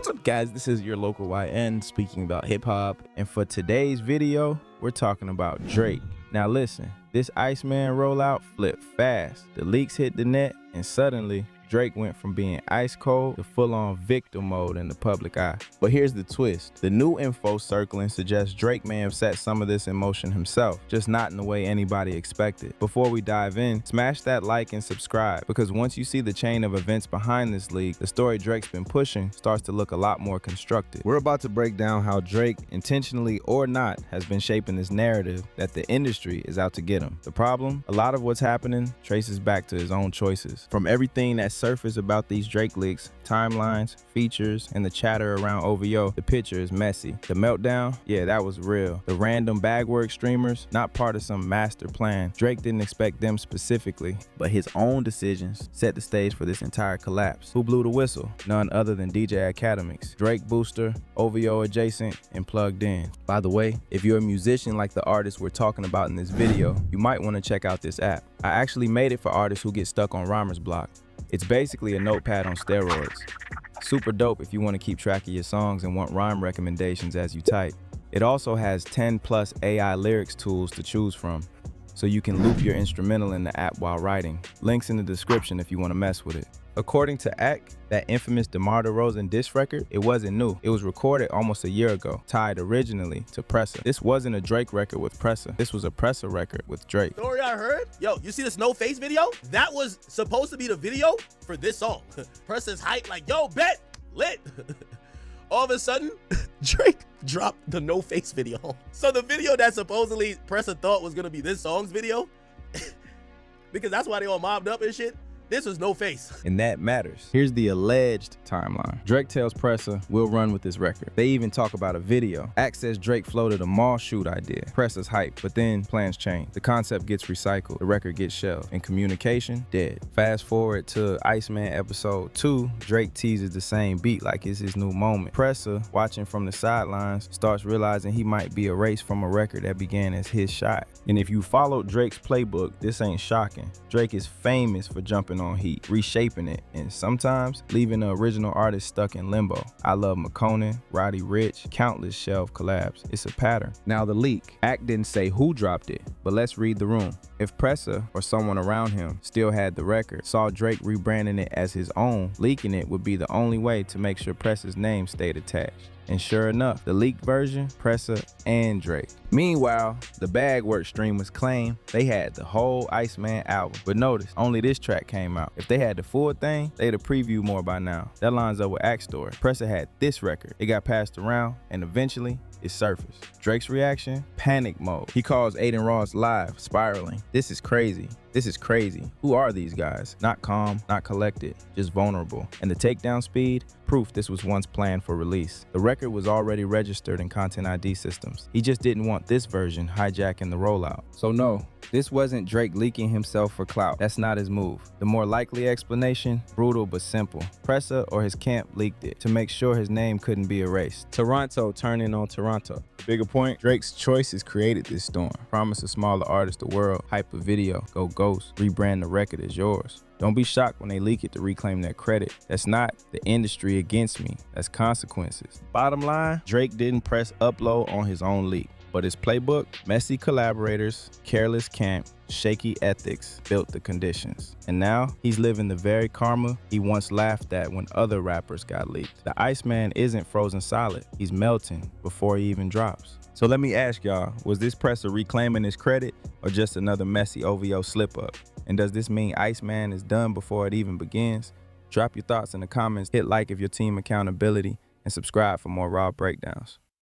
What's up, guys? This is your local YN speaking about hip-hop, and for today's video we're talking about Drake. Now listen, this Iceman rollout flipped fast. The leaks hit the net and suddenly Drake went from being ice cold to full-on victim mode in the public eye. But here's the twist. The new info circling suggests Drake may have set some of this in motion himself, just not in the way anybody expected. Before we dive in, smash that like and subscribe, because once you see the chain of events behind this leak, the story Drake's been pushing starts to look a lot more constructed. We're about to break down how Drake, intentionally or not, has been shaping this narrative that the industry is out to get him. The problem? A lot of what's happening traces back to his own choices. From everything that's surface about these Drake leaks, timelines, features, and the chatter around OVO, the picture is messy. The meltdown, yeah, that was real. The random bagwork streamers, not part of some master plan. Drake didn't expect them specifically, but his own decisions set the stage for this entire collapse. Who blew the whistle? None other than DJ Academics. Drake Booster, OVO adjacent, and plugged in. By the way, if you're a musician like the artist we're talking about in this video, you might want to check out this app. I actually made it for artists who get stuck on Rhymer's Block. It's basically a notepad on steroids. Super dope if you want to keep track of your songs and want rhyme recommendations as you type. It also has 10+ AI lyrics tools to choose from, so you can loop your instrumental in the app while writing. Links in the description if you want to mess with it. According to Ack, that infamous DeMar DeRozan diss record, it wasn't new. It was recorded almost a year ago, tied originally to Pressa. This wasn't a Drake record with Pressa. This was a Pressa record with Drake. Story I heard? Yo, you see this No Face video? That was supposed to be the video for this song. Pressa's hype like, yo, bet, lit. All of a sudden, Drake dropped the No Face video. So the video that supposedly Pressa thought was gonna be this song's video, because that's why they all mobbed up and shit, this was No Face. And that matters. Here's the alleged timeline. Drake tells Pressa, we'll run with this record. They even talk about a video. Ack says Drake floated a mall shoot idea. Pressa's hype, but then plans change. The concept gets recycled, the record gets shelved, and communication, dead. Fast forward to Iceman episode 2, Drake teases the same beat like it's his new moment. Pressa, watching from the sidelines, starts realizing he might be erased from a record that began as his shot. And if you followed Drake's playbook, this ain't shocking. Drake is famous for jumping on heat, reshaping it, and sometimes leaving the original artist stuck in limbo. I Love McConan, Roddy Ricch, countless shelf collabs. It's a pattern. Now the leak. Ack didn't say who dropped it, but let's read the room. If Pressa or someone around him still had the record, saw Drake rebranding it as his own, leaking it would be the only way to make sure Pressa's name stayed attached. And sure enough, the leaked version, Pressa and Drake. Meanwhile, the Bagwork streamers claim they had the whole Iceman album. But notice, only this track came out. If they had the full thing, they'd have previewed more by now. That lines up with Ack's story. Pressa had this record. It got passed around, and eventually, it surfaced. Drake's reaction? Panic mode. He calls Aiden Ross live, spiraling. This is crazy. This is crazy. Who are these guys? Not calm, not collected, just vulnerable. And the takedown speed? Proof this was once planned for release. The record was already registered in Content ID systems. He just didn't want this version hijacking the rollout. So no, this wasn't Drake leaking himself for clout. That's not his move. The more likely explanation, brutal but simple. Pressa or his camp leaked it to make sure his name couldn't be erased. Toronto turning on Toronto. Bigger point, Drake's choices created this storm. Promise a smaller artist the world, hype a video, go ghost, rebrand the record as yours. Don't be shocked when they leak it to reclaim that credit. That's not the industry against me, that's consequences. Bottom line, Drake didn't press upload on his own leak, but his playbook, messy collaborators, careless camp, shaky ethics built the conditions. And now he's living the very karma he once laughed at when other rappers got leaked. The Iceman isn't frozen solid, he's melting before he even drops. So let me ask y'all, was this Pressa reclaiming his credit or just another messy OVO slip up? And does this mean Iceman is done before it even begins? Drop your thoughts in the comments, hit like if your team accountability, and subscribe for more raw breakdowns.